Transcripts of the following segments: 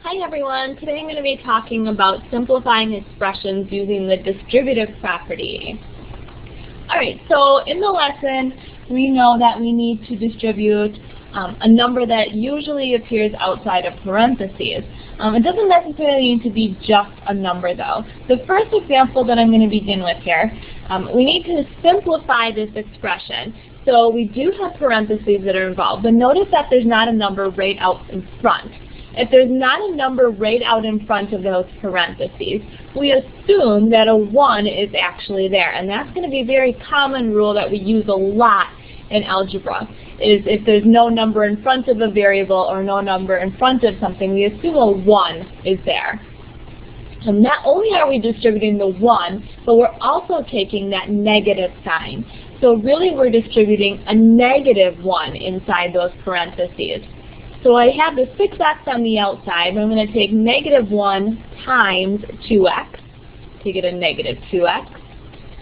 Hi everyone, today I'm going to be talking about simplifying expressions using the distributive property. Alright, so in the lesson we know that we need to distribute a number that usually appears outside of parentheses. It doesn't necessarily need to be just a number though. The first example that I'm going to begin with here, we need to simplify this expression. So we do have parentheses that are involved, but notice that there's not a number right out in front. If there's not a number right out in front of those parentheses, we assume that a 1 is actually there. And that's going to be a very common rule that we use a lot in algebra, is if there's no number in front of a variable or no number in front of something, we assume a 1 is there. So not only are we distributing the 1, but we're also taking that negative sign. So really we're distributing a negative 1 inside those parentheses. So I have the 6x on the outside, but I'm going to take negative 1 times 2x to get a negative 2x,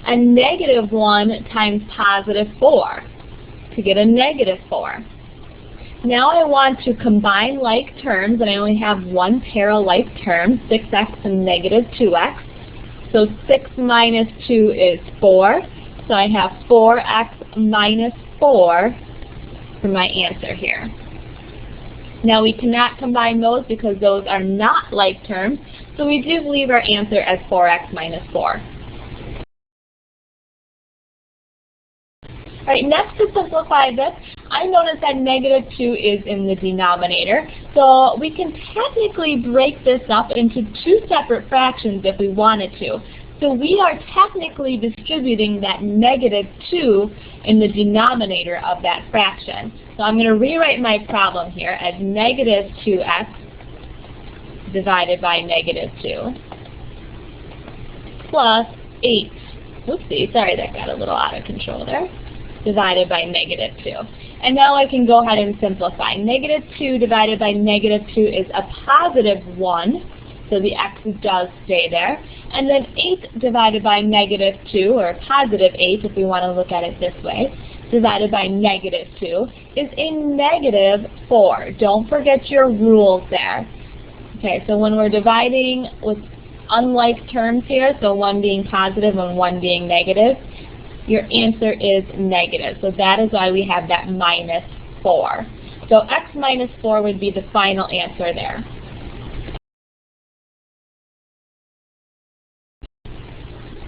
and negative 1 times positive 4 to get a negative 4. Now I want to combine like terms, and I only have one pair of like terms, 6x and negative 2x. So 6 minus 2 is 4, so I have 4x minus 4 for my answer here. Now we cannot combine those because those are not like terms, so we do leave our answer as 4x minus 4. Alright, next to simplify this, I notice that negative 2 is in the denominator, so we can technically break this up into two separate fractions if we wanted to. So we are technically distributing that negative 2 in the denominator of that fraction. So I'm going to rewrite my problem here as negative 2x divided by negative 2 plus 8, whoopsie, sorry that got a little out of control there, divided by negative 2. And now I can go ahead and simplify. Negative 2 divided by negative 2 is a positive 1. So the x does stay there. And then 8 divided by negative 2, or positive 8 if we want to look at it this way, divided by negative 2 is a negative 4. Don't forget your rules there. Okay, so when we're dividing with unlike terms here, so one being positive and one being negative, your answer is negative. So that is why we have that minus 4. So x minus 4 would be the final answer there.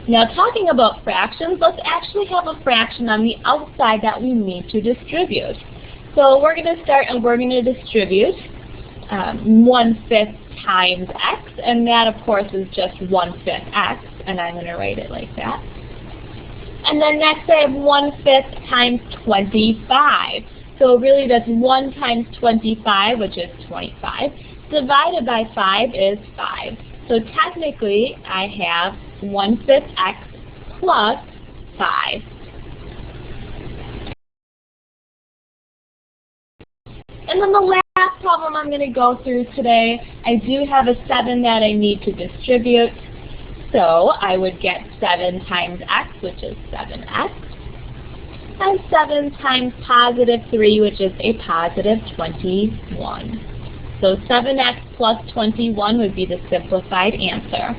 Now talking about fractions, let's actually have a fraction on the outside that we need to distribute. So we're going to start and we're going to distribute 1/5 times x, and that of course is just 1/5 x, and I'm going to write it like that. And then next I have 1/5 times 25. So really that's 1 times 25, which is 25, divided by 5 is 5. So technically I have 1/5 x plus 5. And then the last problem I'm going to go through today, I do have a 7 that I need to distribute. So I would get 7 times x, which is 7x, and 7 times positive 3, which is a positive 21. So 7x plus 21 would be the simplified answer.